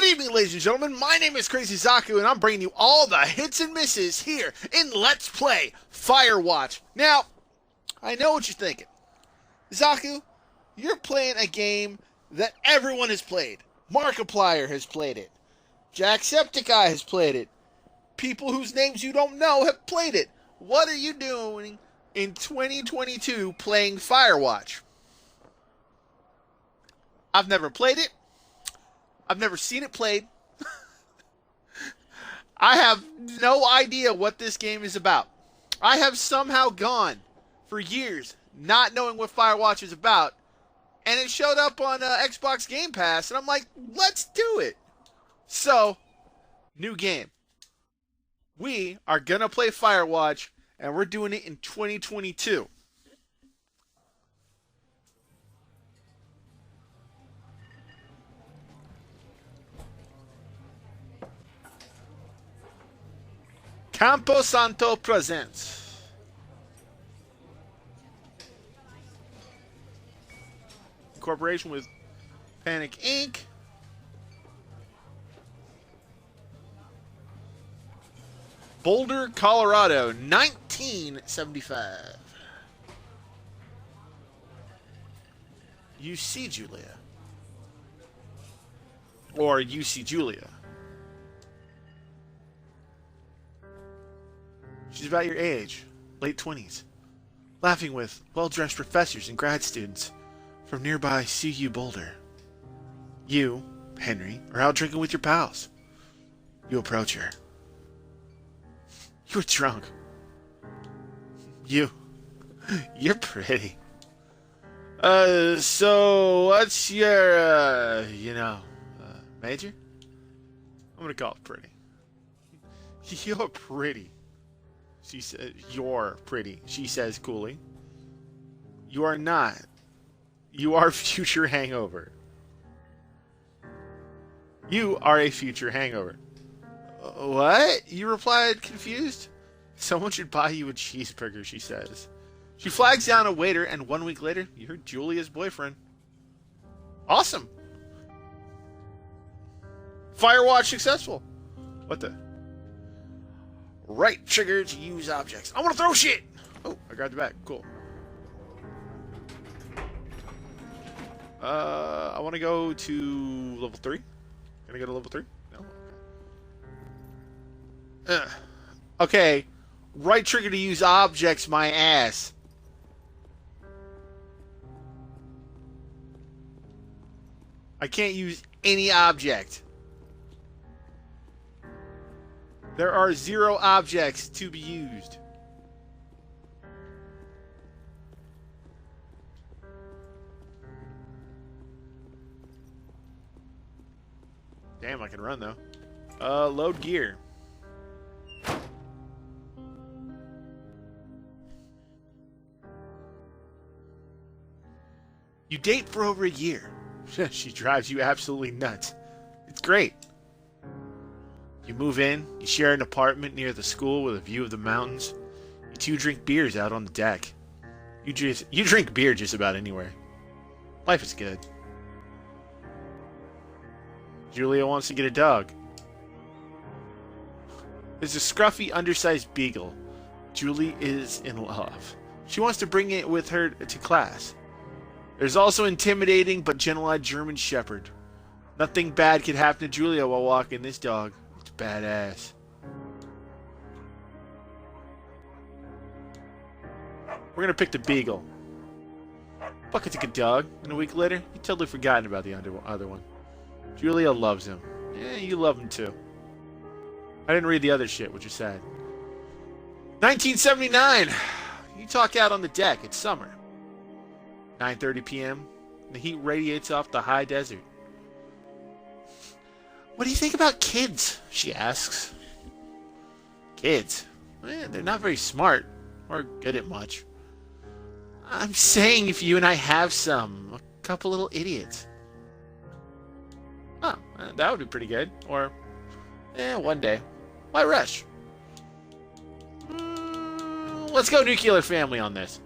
Good evening, ladies and gentlemen. My name is CrazyZaku, and I'm bringing you all the hits and misses here in Let's Play Firewatch. Now, I know what you're thinking. Zaku, you're playing a game that everyone has played. Markiplier has played it. Jacksepticeye has played it. People whose names you don't know have played it. What are you doing in 2022 playing Firewatch? I've never played it. I've never seen it played. I have no idea what this game is about. I have somehow gone for years not knowing what Firewatch is about, and it showed up on Xbox Game Pass, and I'm like, let's do it. So, new game. We are going to play Firewatch, and we're doing it in 2022. Campo Santo presents. Corporation with Panic Inc. Boulder, Colorado, 1975. UC Julia. Or UC Julia. She's about your age, late 20s, laughing with well-dressed professors and grad students from nearby CU Boulder. You, Henry, are out drinking with your pals. You approach her. You're drunk. You're pretty. So what's your, major? I'm gonna call it pretty. You're pretty. She says, you're pretty, she says coolly. You are not. You are future hangover. You are a future hangover. What? You replied, confused. Someone should buy you a cheeseburger, she says. She flags down a waiter, and 1 week later, you're Julia's boyfriend. Awesome. Firewatch successful. What the? Right trigger to use objects. I want to throw shit! Oh, I grabbed the bag. Cool. I want to go to level 3. Can I go to level 3? No? Okay. Right trigger to use objects, my ass. I can't use any object. There are 0 objects to be used. Damn, I can run though. Load gear. You date for over a year. She drives you absolutely nuts. It's great. You move in, you share an apartment near the school with a view of the mountains. You two drink beers out on the deck. You drink beer just about anywhere. Life is good. Julia wants to get a dog. There's a scruffy, undersized beagle. Julie is in love. She wants to bring it with her to class. There's also intimidating but gentle-eyed German Shepherd. Nothing bad could happen to Julia while walking this dog. It's badass. We're gonna pick the beagle. Bucket's a good dog. And a week later, you totally forgotten about the other one. Julia loves him. Yeah, you love him too. I didn't read the other shit, which is sad. 1979. You talk out on the deck. It's summer. 9:30 p.m. The heat radiates off the high desert. What do you think about kids? She asks. Kids? They're not very smart or good at much. I'm saying if you and I have some, a couple little idiots. Oh, that would be pretty good. Or, one day. Why rush? Let's go nuclear family on this.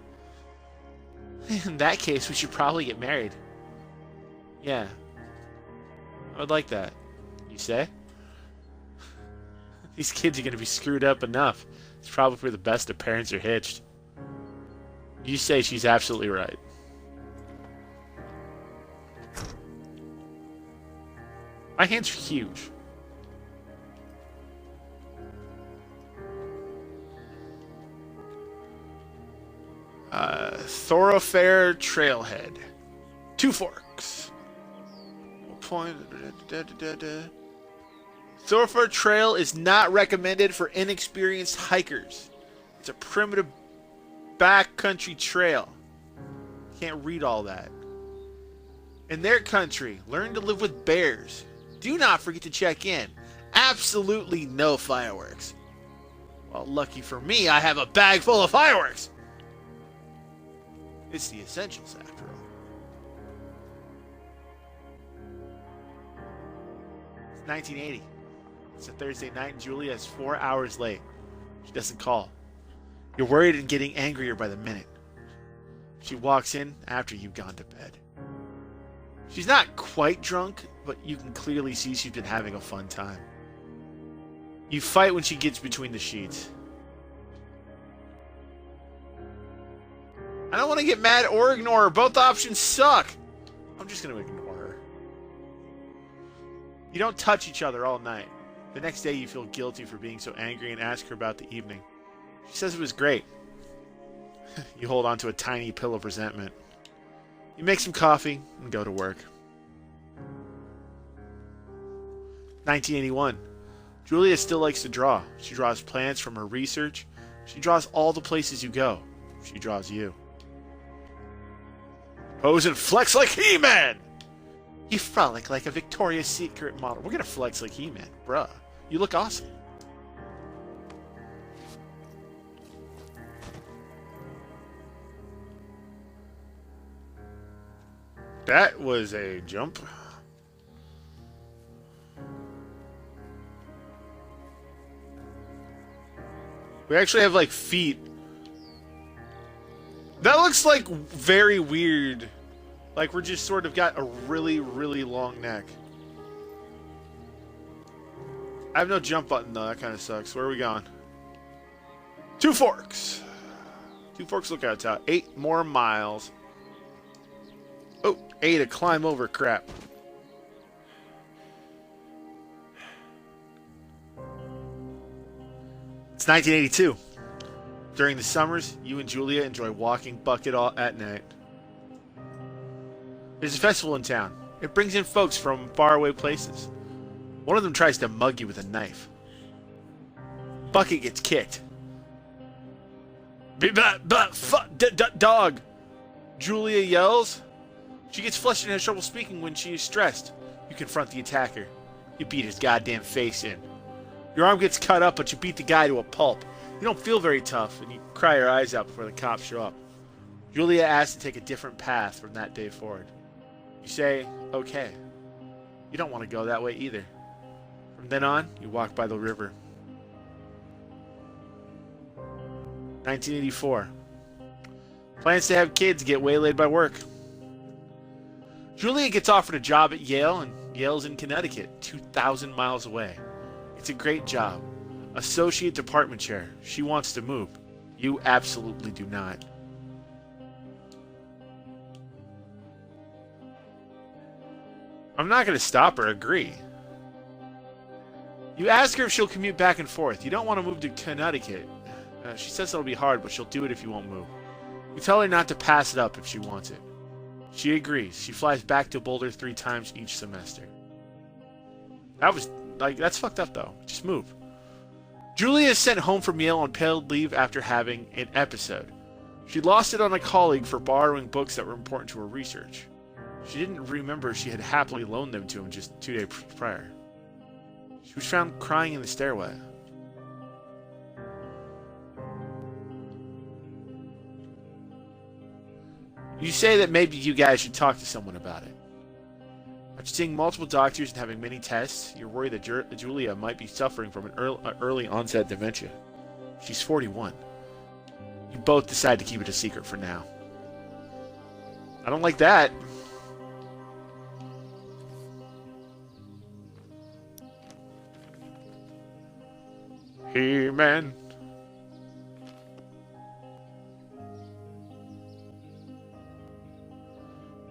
In that case, we should probably get married. Yeah. I would like that. You You say? These kids are going to be screwed up enough. It's probably for the best if parents are hitched. You say she's absolutely right. My hands are huge. Thoroughfare Trailhead. 2 Forks. Thoroughfare Trail is not recommended for inexperienced hikers. It's a primitive backcountry trail. Can't read all that. In their country, learn to live with bears. Do not forget to check in. Absolutely no fireworks. Well, lucky for me, I have a bag full of fireworks. It's the essentials, after all. It's 1980. It's a Thursday night, and Julia is 4 hours late. She doesn't call. You're worried and getting angrier by the minute. She walks in after you've gone to bed. She's not quite drunk, but you can clearly see she's been having a fun time. You fight when she gets between the sheets. I don't want to get mad or ignore her. Both options suck. I'm just going to ignore her. You don't touch each other all night. The next day you feel guilty for being so angry and ask her about the evening. She says it was great. You hold on to a tiny pill of resentment. You make some coffee and go to work. 1981. Julia still likes to draw. She draws plans from her research. She draws all the places you go. She draws you. Pose and flex like He-Man! You frolic like a Victoria's Secret model. We're gonna flex like He-Man. Bruh, you look awesome. That was a jump. We actually have, like, feet. That looks, like, very weird. Like, we're just sort of got a really, really long neck. I have no jump button, though. That kind of sucks. Where are we going? 2 Forks. 2 Forks Lookout Tower. 8 more miles. Oh, 8 to climb over crap. It's 1982. During the summers, you and Julia enjoy walking bucket all at night. There's a festival in town. It brings in folks from faraway places. One of them tries to mug you with a knife. Bucket gets kicked. Dog! Julia yells. She gets flustered and has trouble speaking when she is stressed. You confront the attacker. You beat his goddamn face in. Your arm gets cut up, but you beat the guy to a pulp. You don't feel very tough, and you cry your eyes out before the cops show up. Julia asks to take a different path from that day forward. You say, okay. You don't want to go that way either. From then on, you walk by the river. 1984. Plans to have kids get waylaid by work. Julia gets offered a job at Yale, and Yale's in Connecticut, 2,000 miles away. It's a great job. Associate department chair. She wants to move. You absolutely do not. I'm not going to stop her. Agree. You ask her if she'll commute back and forth. You don't want to move to Connecticut. She says it'll be hard, but she'll do it if you won't move. You tell her not to pass it up if she wants it. She agrees. She flies back to Boulder 3 times each semester. That was, like, that's fucked up, though. Just move. Julia is sent home from Yale on paid leave after having an episode. She lost it on a colleague for borrowing books that were important to her research. She didn't remember she had happily loaned them to him just 2 days prior. She was found crying in the stairway. You say that maybe you guys should talk to someone about it. After seeing multiple doctors and having many tests, you're worried that Julia might be suffering from an early onset dementia. She's 41. You both decide to keep it a secret for now. I don't like that. He-Man.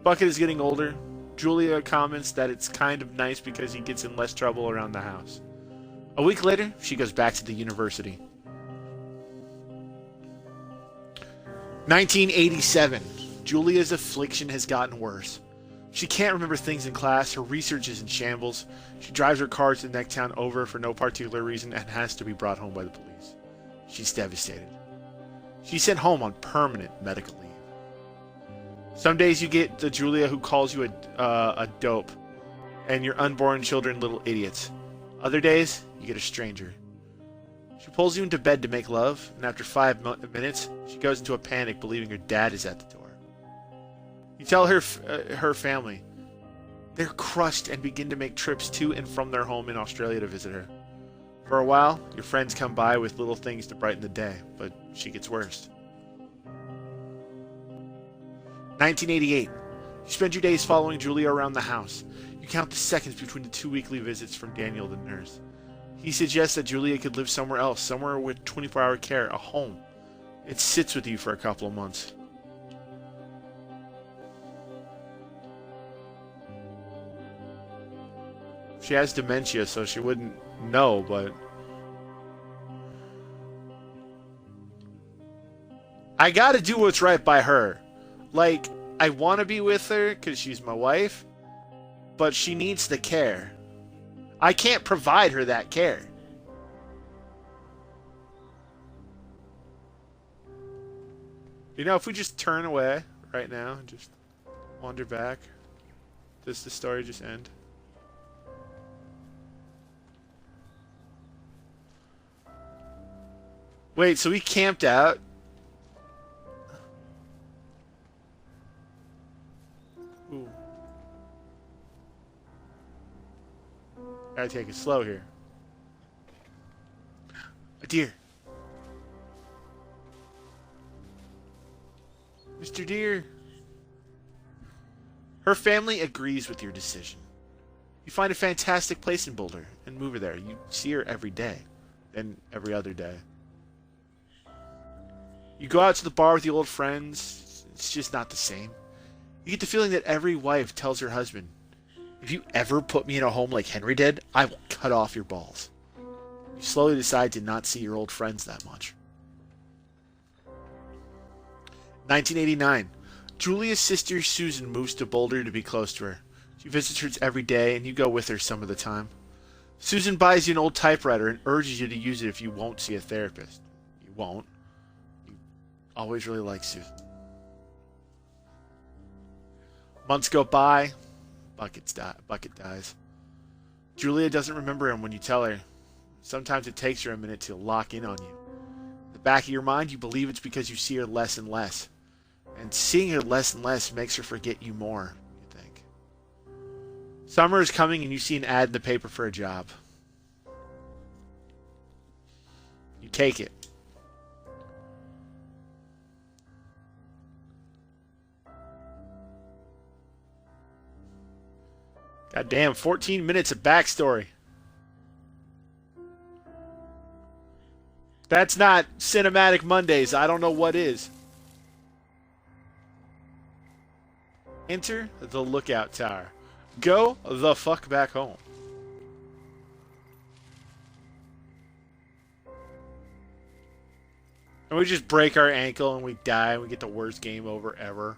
Bucket is getting older. Julia comments that it's kind of nice because he gets in less trouble around the house. A week later, she goes back to the university. 1987. Julia's affliction has gotten worse. She can't remember things in class, her research is in shambles. She drives her car to the next town over for no particular reason and has to be brought home by the police. She's devastated. She's sent home on permanent medical leave. Some days you get the Julia who calls you a dope, and your unborn children little idiots. Other days, you get a stranger. She pulls you into bed to make love, and after 5 minutes, she goes into a panic believing her dad is at the door. You tell her family. They're crushed and begin to make trips to and from their home in Australia to visit her. For a while, your friends come by with little things to brighten the day, but she gets worse. 1988. You spend your days following Julia around the house. You count the seconds between the 2 weekly visits from Daniel, the nurse. He suggests that Julia could live somewhere else, somewhere with 24-hour care, a home. It sits with you for a couple of months. She has dementia, so she wouldn't know, but... I gotta do what's right by her. Like, I want to be with her because she's my wife, but she needs the care. I can't provide her that care. You know, if we just turn away right now and just wander back, does the story just end? Wait, so we camped out? Ooh. Gotta take it slow here. A deer. Mr. Deer. Her family agrees with your decision. You find a fantastic place in Boulder and move her there. You see her every day, then every other day. You go out to the bar with your old friends. It's just not the same. You get the feeling that every wife tells her husband, if you ever put me in a home like Henry did, I will cut off your balls. You slowly decide to not see your old friends that much. 1989. Julia's sister Susan moves to Boulder to be close to her. She visits her every day, and you go with her some of the time. Susan buys you an old typewriter and urges you to use it if you won't see a therapist. You won't. You always really like Susan. Months go by. Bucket dies. Julia doesn't remember him when you tell her. Sometimes it takes her a minute to lock in on you. In the back of your mind, you believe it's because you see her less and less. And seeing her less and less makes her forget you more, you think. Summer is coming and you see an ad in the paper for a job. You take it. God damn, 14 minutes of backstory. That's not Cinematic Mondays. I don't know what is. Enter the lookout tower. Go the fuck back home. And we just break our ankle and we die and we get the worst game over ever.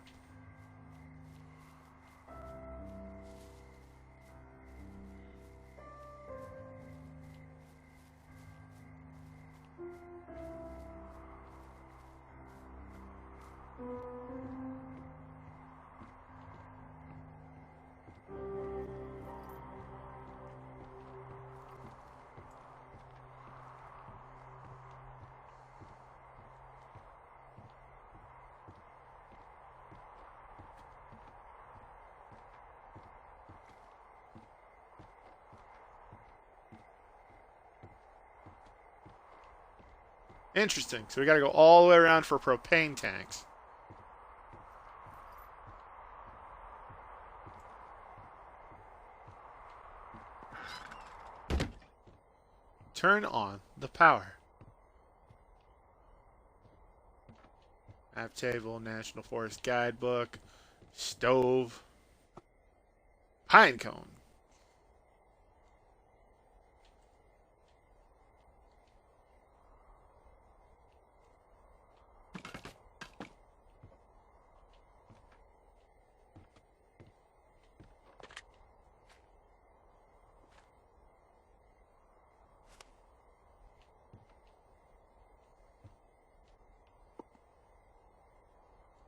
Interesting. So we gotta go all the way around for propane tanks. Turn on the power. Map table, National Forest Guidebook, stove, pine cone.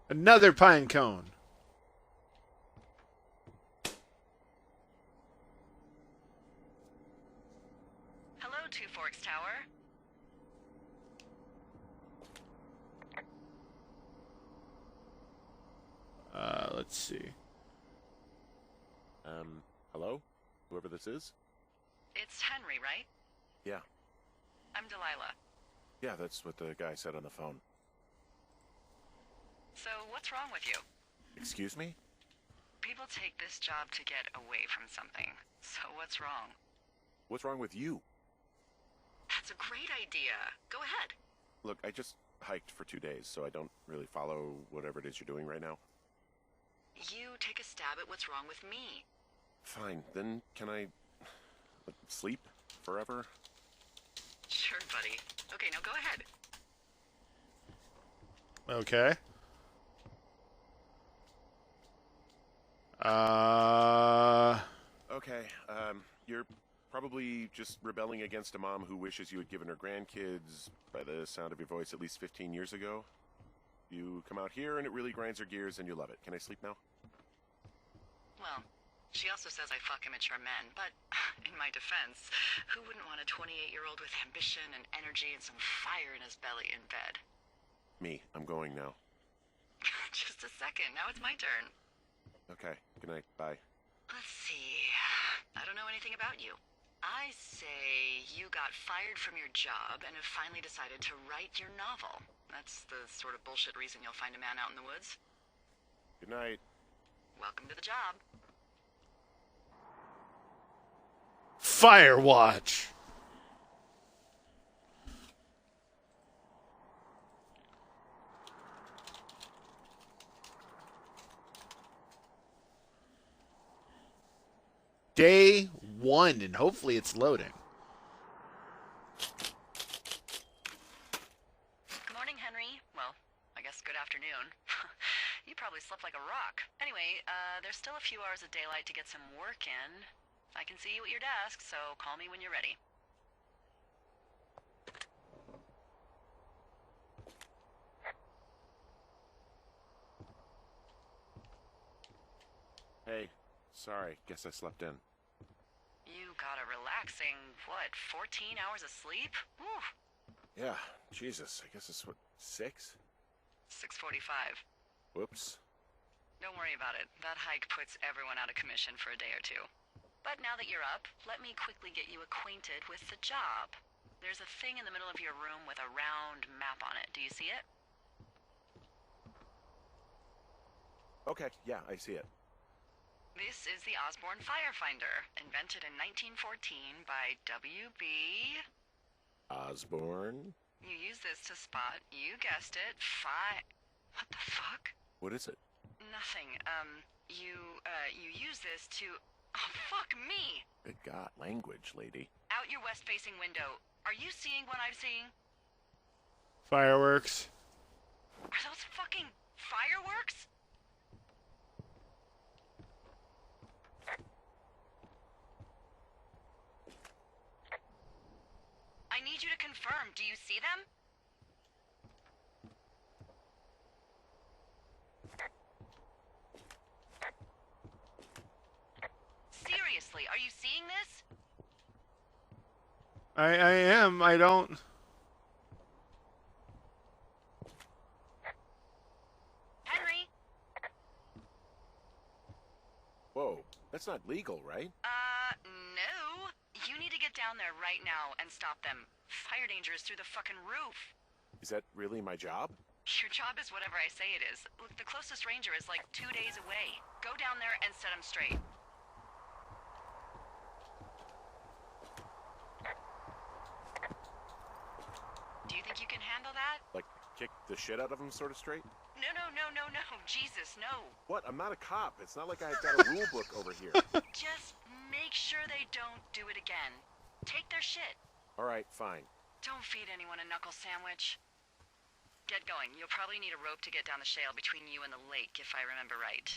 Another pine cone. Hello, Two Forks Tower. Let's see. Hello? Whoever this is? It's Henry, right? Yeah. I'm Delilah. Yeah, that's what the guy said on the phone. So, what's wrong with you? Excuse me? People take this job to get away from something. So, what's wrong? What's wrong with you? That's a great idea. Go ahead. Look, I just hiked for 2 days, so I don't really follow whatever it is you're doing right now. You take a stab at what's wrong with me. Fine, then can I sleep forever? Sure, buddy. Okay, now go ahead. Okay. Okay, you're probably just rebelling against a mom who wishes you had given her grandkids, by the sound of your voice, at least 15 years ago. You come out here and it really grinds her gears and you love it. Can I sleep now? Well, she also says I fuck immature men, but in my defense, who wouldn't want a 28-year-old with ambition and energy and some fire in his belly in bed? Me. I'm going now. Just a second. Now it's my turn. Okay. Good night. Bye. Let's see. I don't know anything about you. I say you got fired from your job and have finally decided to write your novel. That's the sort of bullshit reason you'll find a man out in the woods. Good night. Welcome to the job. Firewatch. Day 1, and hopefully it's loading. Good morning, Henry. Well, I guess good afternoon. You probably slept like a rock. Anyway, there's still a few hours of daylight to get some work in. I can see you at your desk, so call me when you're ready. Hey, sorry. Guess I slept in. You got a relaxing, what, 14 hours of sleep? Whew. Yeah, Jesus. I guess it's what, 6? 6:45. Whoops. Don't worry about it. That hike puts everyone out of commission for a day or two. But now that you're up, let me quickly get you acquainted with the job. There's a thing in the middle of your room with a round map on it. Do you see it? Okay, yeah, I see it. This is the Osborne Firefinder, invented in 1914 by W.B. Osborne? You use this to spot, you guessed it, What the fuck? What is it? Nothing. You use this to... Oh, fuck me! Good God, language, lady. Out your west-facing window. Are you seeing what I'm seeing? Fireworks. Are those fucking fireworks? I need you to confirm. Do you see them? Seriously, are you seeing this? I am. I don't. Henry? Whoa, that's not legal, right? No. You need to get down there right now and stop them. Fire danger is through the fucking roof. Is that really my job? Your job is whatever I say it is. Look, the closest ranger is like 2 days away. Go down there and set him straight. kick the shit out of him sort of straight? No, Jesus, no. What? I'm not a cop. It's not like I've got a rule book over here. Just make sure they don't do it again. Take their shit. All right, fine. Don't feed anyone a knuckle sandwich. Get going. You'll probably need a rope to get down the shale between you and the lake, if I remember right.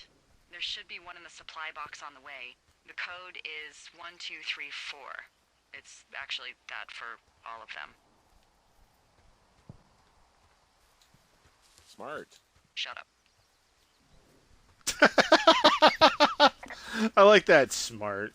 There should be one in the supply box on the way. The code is 1234. It's actually that for all of them. Smart. Shut up. I like that. Smart.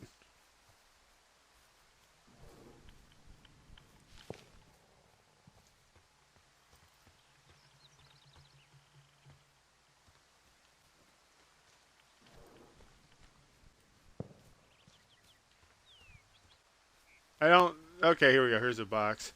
I don't... Okay, here we go. Here's a box.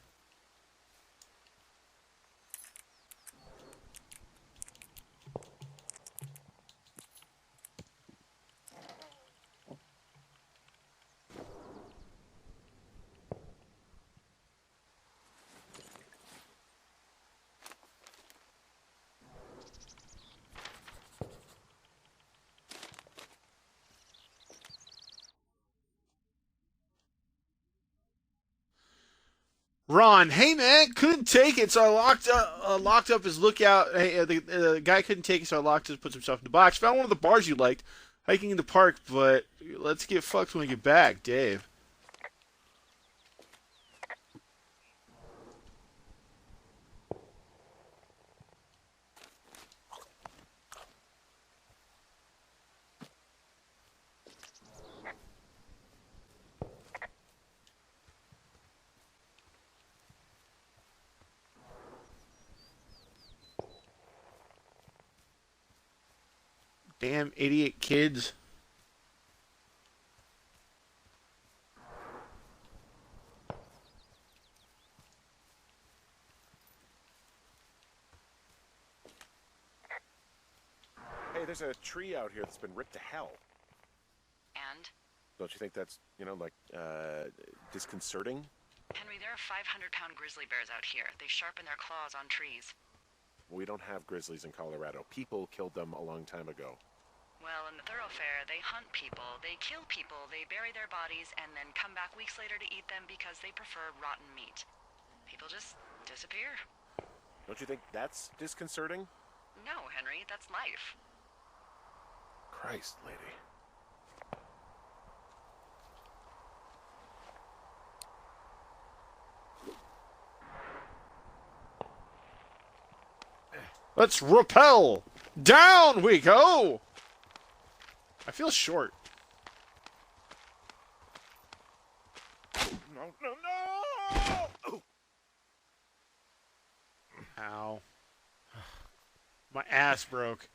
Ron, hey man, couldn't take it, so I locked up his lookout. Hey, the guy couldn't take it, so I locked it, put some stuff in the box. Found one of the bars you liked, hiking in the park, but let's get fucked when we get back, Dave. Damn idiot kids. Hey, there's a tree out here that's been ripped to hell. And? Don't you think that's, disconcerting? Henry, there are 500-pound grizzly bears out here. They sharpen their claws on trees. We don't have grizzlies in Colorado. People killed them a long time ago. Well, in the thoroughfare, they hunt people, they kill people, they bury their bodies, and then come back weeks later to eat them because they prefer rotten meat. People just disappear. Don't you think that's disconcerting? No, Henry, that's life. Christ, lady. Let's rappel! Down we go! I feel short. No! Ow. My ass broke.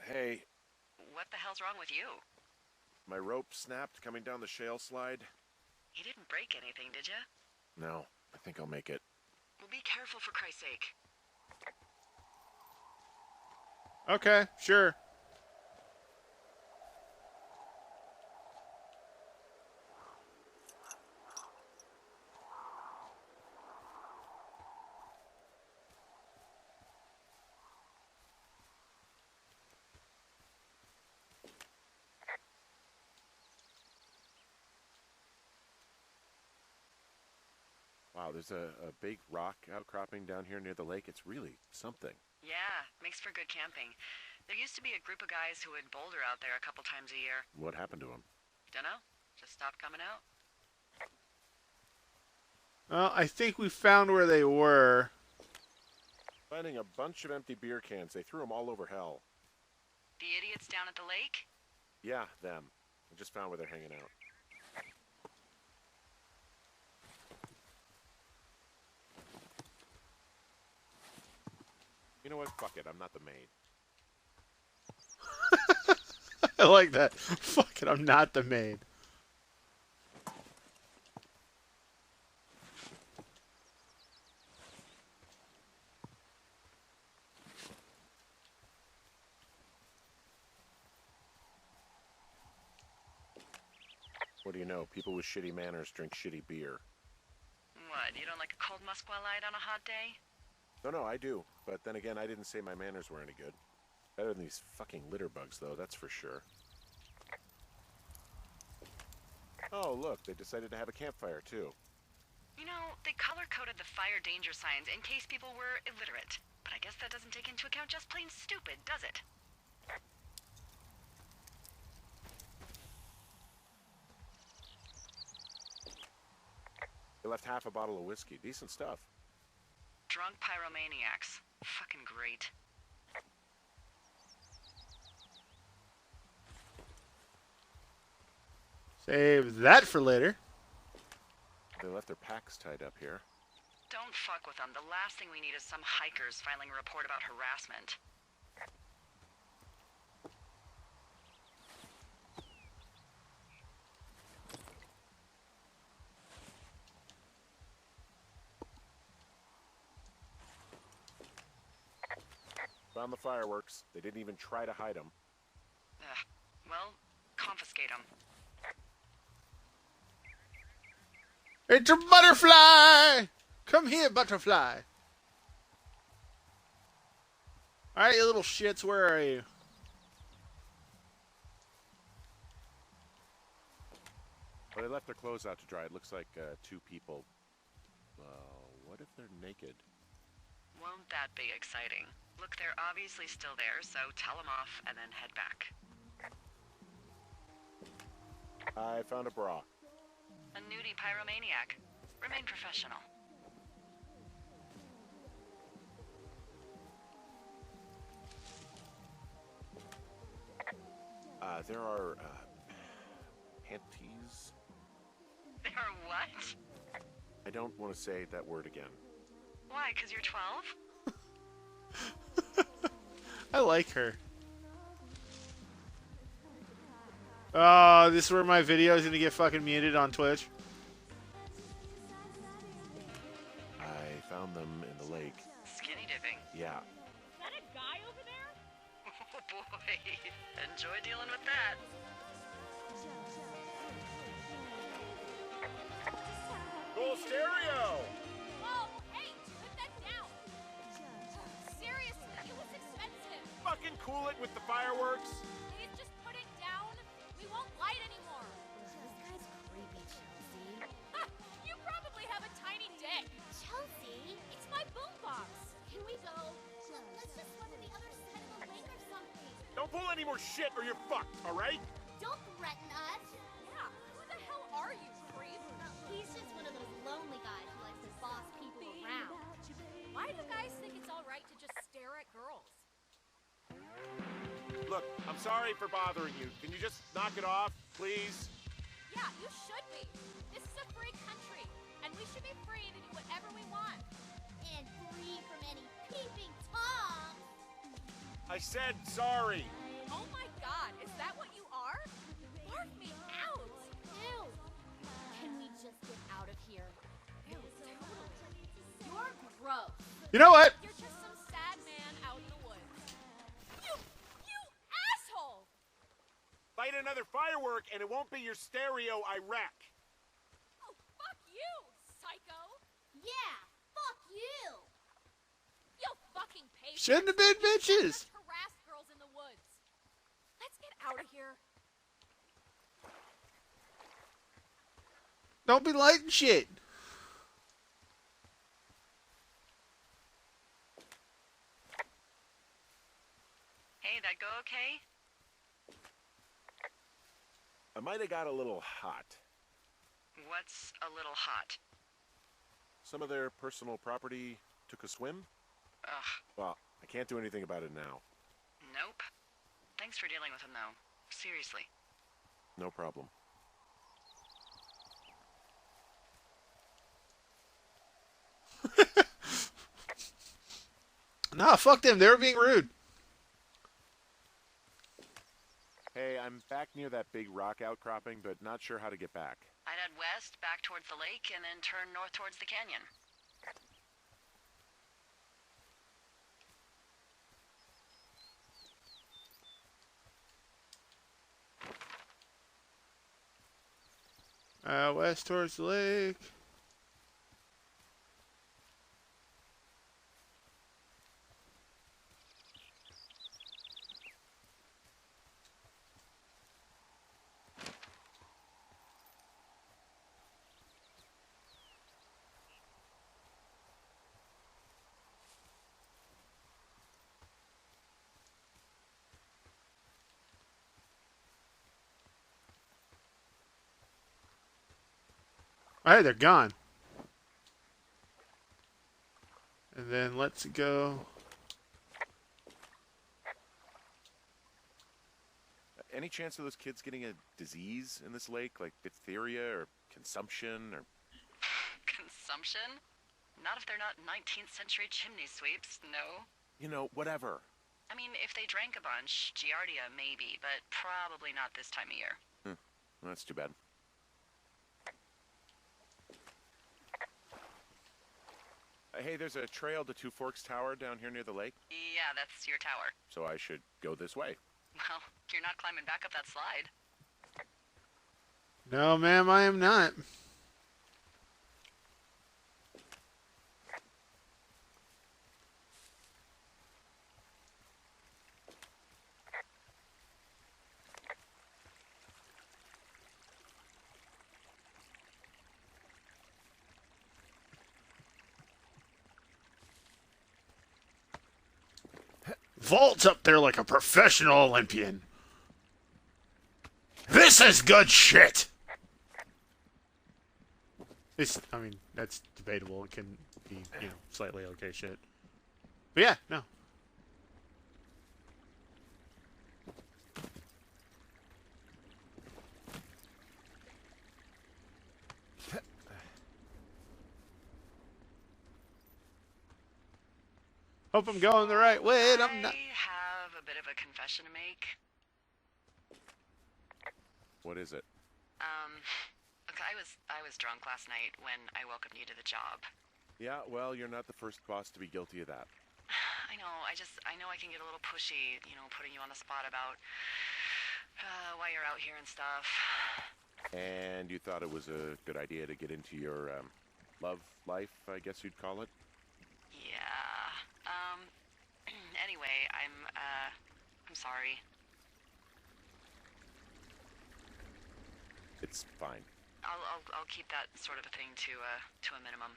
Hey, What the hell's wrong with you? my rope snapped coming down the shale slide. You didn't break anything, did you? No, I think I'll make it. Well, be careful for Christ's sake. Okay, sure. Wow, there's a big rock outcropping down here near the lake. It's really something. Yeah, makes for good camping. There used to be a group of guys who would boulder out there a couple times a year. What happened to him? Dunno, just stopped coming out. Well, I think we found where they were. Finding a bunch of empty beer cans. They threw them all over hell. The idiots down at the lake? Yeah, them. I just found where they're hanging out. You know what? Fuck it. I'm not the maid. I like that. Fuck it, I'm not the maid. What do you know? People with shitty manners drink shitty beer. What, you don't like a cold Musqualite on a hot day? No, I do. But then again, I didn't say my manners were any good. Better than these fucking litter bugs, though, that's for sure. Oh, look, they decided to have a campfire, too. You know, they color-coded the fire danger signs in case people were illiterate. But I guess that doesn't take into account just plain stupid, does it? They left half a bottle of whiskey. Decent stuff. Drunk pyromaniacs. Fucking great. Save that for later. They left their packs tied up here. Don't fuck with them. The last thing we need is some hikers filing a report about harassment. Found the fireworks. They didn't even try to hide them. Ugh. Well, confiscate them. It's a butterfly! Come here, butterfly. Alright, you little shits, where are you? Well, they left their clothes out to dry. It looks like 2 people. What if they're naked? Won't that be exciting? Look, they're obviously still there, so tell them off and then head back. I found a bra. A nudie pyromaniac. Remain professional. There are, panties? There are what? I don't want to say that word again. Why, 'cause you're 12? I like her. Oh, this is where my video is going to get fucking muted on Twitch. I found them in the lake. Skinny dipping. Yeah. Is that a guy over there? Oh boy. Enjoy dealing with that. Cool stereo! Whoa, hey, put that down. Seriously, it was expensive. Fucking cool it with the fireworks! Please just put it down. We won't light anymore. This guy's creepy, Chelsea. Ha! You probably have a tiny dick. Chelsea? It's my boombox. Can we go? Look, let's just run to the other side of the lake or something. Don't pull any more shit or you're fucked, alright? Don't threaten us. Yeah, who the hell are you, creep? He's just one of those lonely guys who likes to boss people around. Why do guys think it's all right to just stare at girls? Look, I'm sorry for bothering you. Can you just knock it off, please? Yeah, you should be. This is a free country, and we should be free to do whatever we want. And free from any peeping Toms. I said sorry. Oh my god, is that what you are? Barf me out! Ew. Can we just get out of here? Ew, totally. You're gross. You know what? You're just some sad man out in the woods. You asshole! Light another firework and it won't be your stereo I wreck. Oh, fuck you, psycho! Yeah, fuck you. You fucking pay. Shouldn't have been bitches. Let's harass girls in the woods. Let's get out of here. Don't be lighting shit. Hey, that go okay? I might have got a little hot. What's a little hot? Some of their personal property took a swim? Ugh, Well, I can't do anything about it now. nope. Thanks for dealing with him, though. Seriously. No problem. Nah, fuck them. They were being rude. Hey, I'm back near that big rock outcropping, but not sure how to get back. I'd head west, back towards the lake, and then turn north towards the canyon. West towards the lake. All right, they're gone. And then let's go. Any chance of those kids getting a disease in this lake, like diphtheria or consumption or... Consumption? Not if they're not 19th century chimney sweeps, no. You know, whatever. I mean, if they drank a bunch, Giardia maybe, but probably not this time of year. Well, that's too bad. Hey, there's a trail to Two Forks Tower down here near the lake, Yeah, that's your tower. so I should go this way. Well, you're not climbing back up that slide. No, ma'am, I am not. Vault's up there like a professional Olympian. This is good shit. I mean, that's debatable. It can be, slightly okay shit. But yeah, no. Hope I'm going the right way, and I'm not. I have a bit of a confession to make. What is it? Look, I was drunk last night when I welcomed you to the job. Yeah, well, you're not the first boss to be guilty of that. I know, I know I can get a little pushy, putting you on the spot about why you're out here and stuff. And you thought it was a good idea to get into your love life, I guess you'd call it? Yeah. Anyway, I'm sorry. It's fine. I'll keep that sort of a thing to a minimum.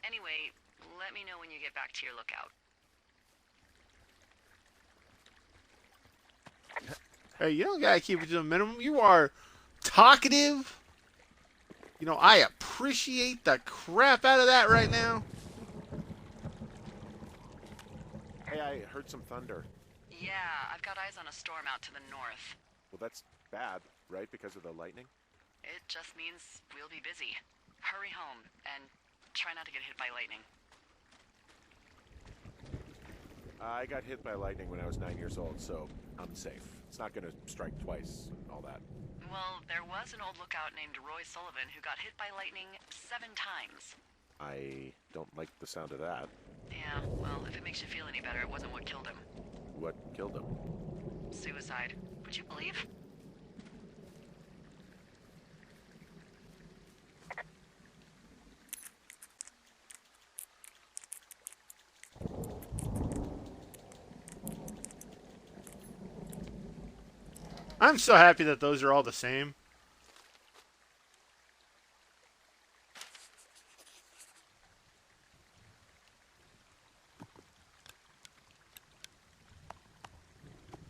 Anyway, let me know when you get back to your lookout. Hey, you don't gotta keep it to a minimum. You are talkative. I appreciate the crap out of that right now. Hey, I heard some thunder. Yeah, I've got eyes on a storm out to the north. Well, that's bad, right? Because of the lightning? It just means we'll be busy. Hurry home, and try not to get hit by lightning. I got hit by lightning when I was 9 years old, so I'm safe. It's not gonna strike twice and all that. Well, there was an old lookout named Roy Sullivan who got hit by lightning 7 times. I don't like the sound of that. Yeah, well, if it makes you feel any better, it wasn't what killed him. What killed him? Suicide. Would you believe? I'm so happy that those are all the same.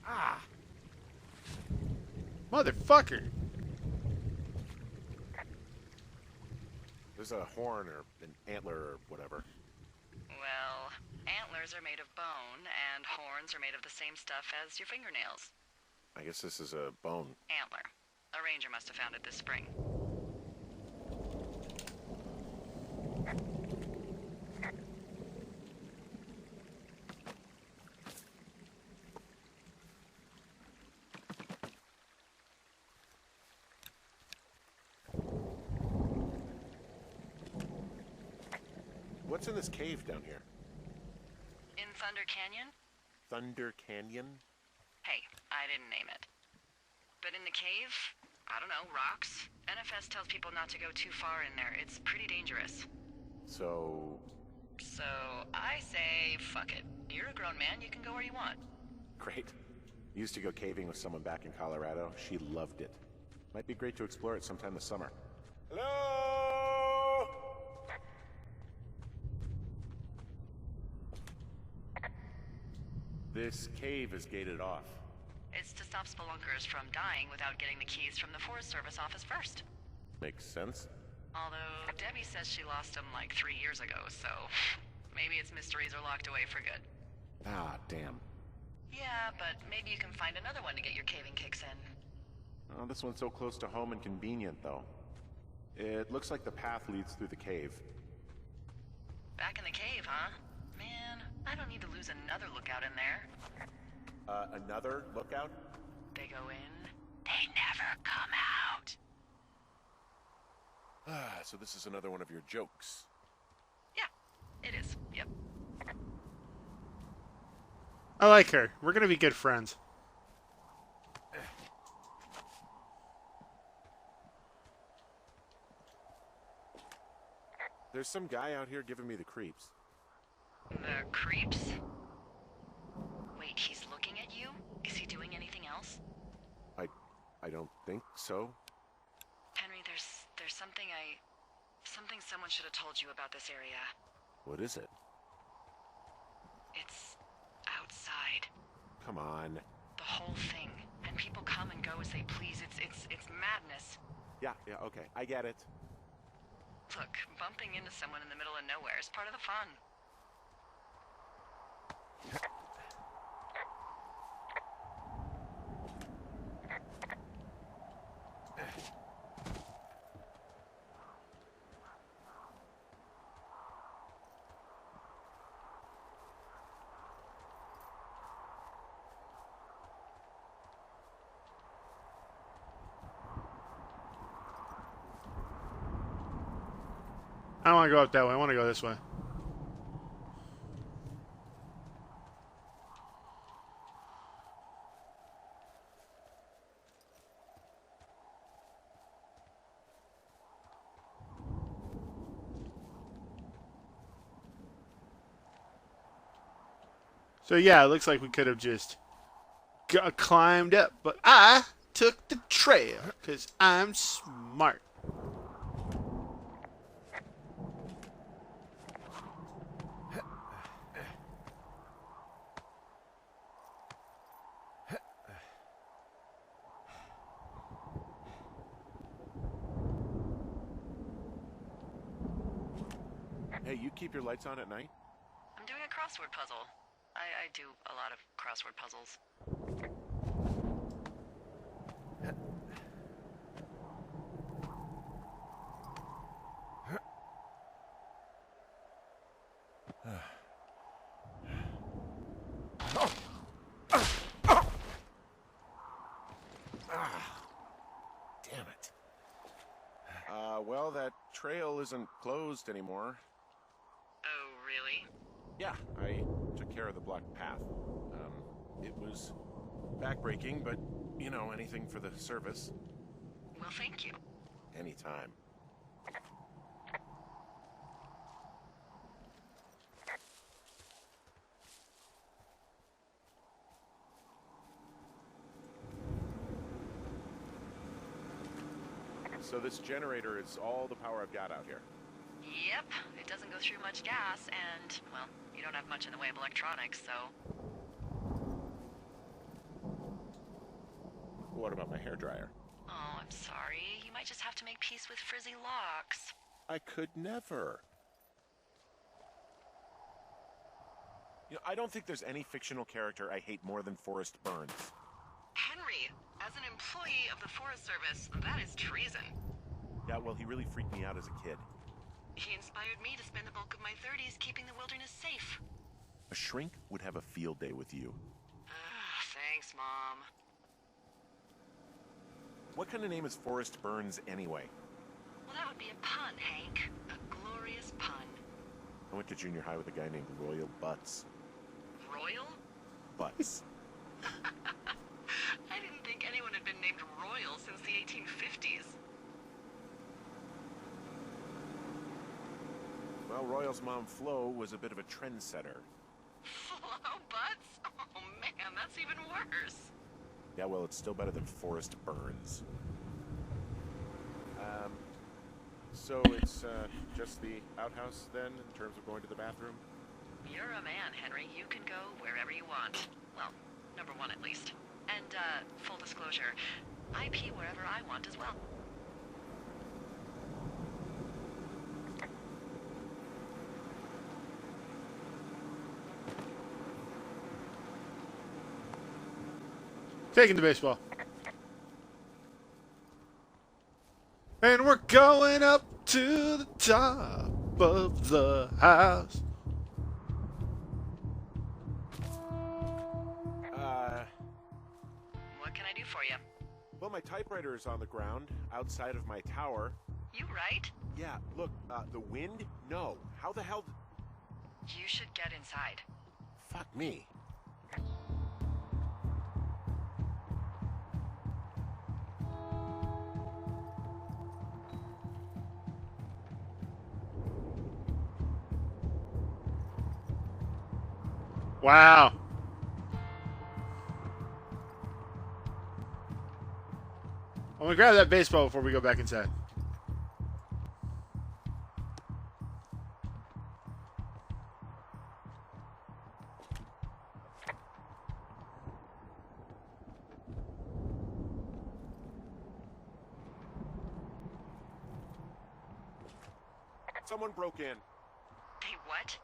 Ah! Motherfucker! There's a horn or an antler or whatever. Well, antlers are made of bone, and horns are made of the same stuff as your fingernails. I guess this is a bone. Antler. A ranger must have found it this spring. What's in this cave down here? In Thunder Canyon? Thunder Canyon? Hey, I didn't name it. But in the cave, I don't know, rocks. NFS tells people not to go too far in there. It's pretty dangerous. So, So, I say, fuck it. You're a grown man, you can go where you want. great. Used to go caving with someone back in Colorado. She loved it. Might be great to explore it sometime this summer. Hello? This cave is gated off. It's to stop spelunkers from dying without getting the keys from the Forest Service office first. Makes sense. Although, Debbie says she lost them like 3 years ago, so maybe its mysteries are locked away for good. Ah, damn. Yeah, but maybe you can find another one to get your caving kicks in. Oh, this one's so close to home and convenient, though. It looks like the path leads through the cave. Back in the cave, huh? Man, I don't need to lose another lookout in there. Another lookout? They go in, they never come out. Ah, so this is another one of your jokes. Yeah, it is. Yep. I like her. We're gonna be good friends. There's some guy out here giving me the creeps. The creeps? Wait, he's looking at you? Is he doing anything else? I don't think so. Henry, there's something someone should have told you about this area. What is it? It's outside. Come on. The whole thing. And people come and go as they please. It's madness. Yeah, okay. I get it. Look, bumping into someone in the middle of nowhere is part of the fun. I don't want to go up that way. I want to go this way. So yeah, it looks like we could have just climbed up, but I took the trail because I'm smart. Hey, you keep your lights on at night? I'm doing a crossword puzzle. I do a lot of crossword puzzles. Damn it. Well, that trail isn't closed anymore. Oh, really? Yeah, I took care of the blocked path. It was backbreaking, but, you know, anything for the service. Well, thank you. Anytime. So this generator is all the power I've got out here. Yep, it doesn't go through much gas, and, well, you don't have much in the way of electronics, so... What about my hairdryer? Oh, I'm sorry. You might just have to make peace with frizzy locks. I could never. You know, I don't think there's any fictional character I hate more than Forrest Burns. Henry, as an employee of the Forest Service, that is treason. Yeah, well, he really freaked me out as a kid. He inspired me to spend the bulk of my 30s keeping the wilderness safe. A shrink would have a field day with you. Thanks, Mom. What kind of name is Forrest Burns anyway? Well, that would be a pun, Hank. A glorious pun. I went to junior high with a guy named Royal Butts. Royal? Butts. I didn't think anyone had been named Royal Royal since the 1850s. Well, Royal's mom, Flo, was a bit of a trendsetter. Flo Butts? Oh man, that's even worse. Yeah, well, it's still better than Forrest Burns. So it's just the outhouse then, in terms of going to the bathroom? You're a man, Henry. You can go wherever you want. Well, number one at least. And, full disclosure, I pee wherever I want as well. Taking the baseball. And we're going up to the top of the house. What can I do for you? Well, my typewriter is on the ground, outside of my tower. You right? Yeah, look, the wind? No. How the hell... You should get inside. Fuck me. Wow. I'm gonna grab that baseball before we go back inside. Someone broke in. They what?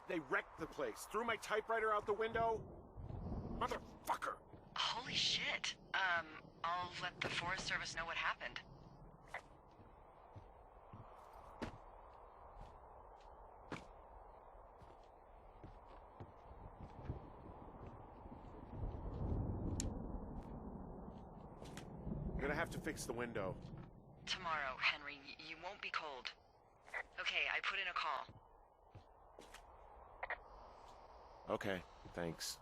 They wrecked the place. Threw my typewriter out the window. Motherfucker. Holy shit. I'll let the Forest Service know what happened. I'm gonna have to fix the window. Tomorrow, Henry. You won't be cold. Okay, I put in a call. Okay, thanks.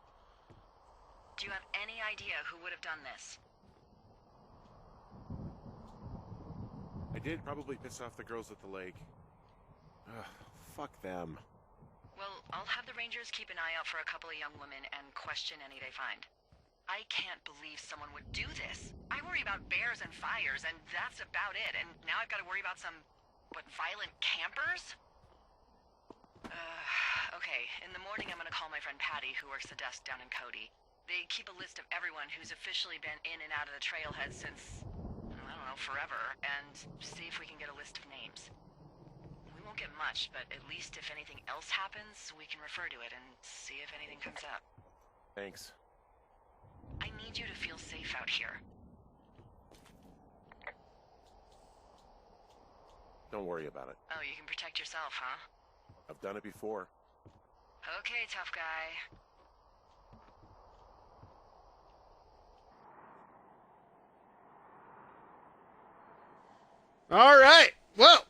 Do you have any idea who would have done this? I did probably piss off the girls at the lake. Ugh, fuck them. Well, I'll have the Rangers keep an eye out for a couple of young women and question any they find. I can't believe someone would do this. I worry about bears and fires, and that's about it. And now I've got to worry about some, violent campers? Okay, in the morning I'm gonna call my friend Patty, who works the desk down in Cody. They keep a list of everyone who's officially been in and out of the trailhead since, I don't know, forever, and see if we can get a list of names. We won't get much, but at least if anything else happens, we can refer to it and see if anything comes up. Thanks. I need you to feel safe out here. Don't worry about it. Oh, you can protect yourself, huh? I've done it before. Okay, tough guy. All right. Well.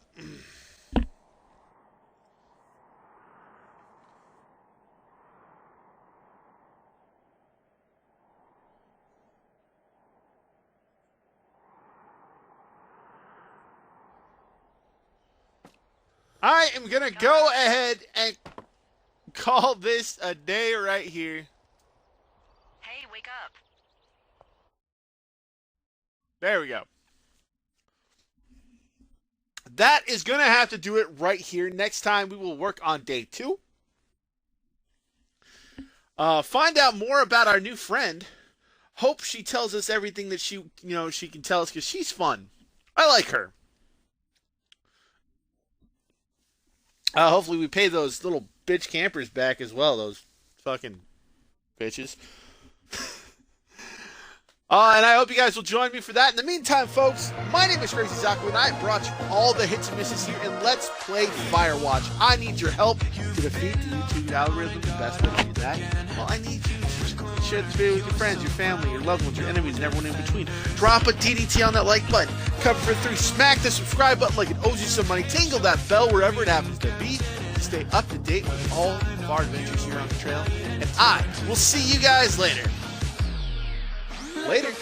I am going to go ahead and call this a day right here. Hey, wake up. There we go. That is going to have to do it right here. Next time we will work on day 2. Find out more about our new friend. Hope she tells us everything that she can tell us, because she's fun. I like her. Hopefully we pay those little bitch campers back as well, those fucking bitches. And I hope you guys will join me for that. In the meantime, folks, my name is CrazyZaku, and I brought you all the hits and misses here in Let's Play Firewatch. I need your help to defeat the YouTube algorithm. The best way to do that, well, I need you to share this video with your friends, your family, your loved ones, your enemies, and everyone in between. Drop a DDT on that like button. Cover for 3. Smack the subscribe button like it owes you some money. Tingle that bell wherever it happens to be to stay up to date with all of our adventures here on the trail. And I will see you guys later. Later.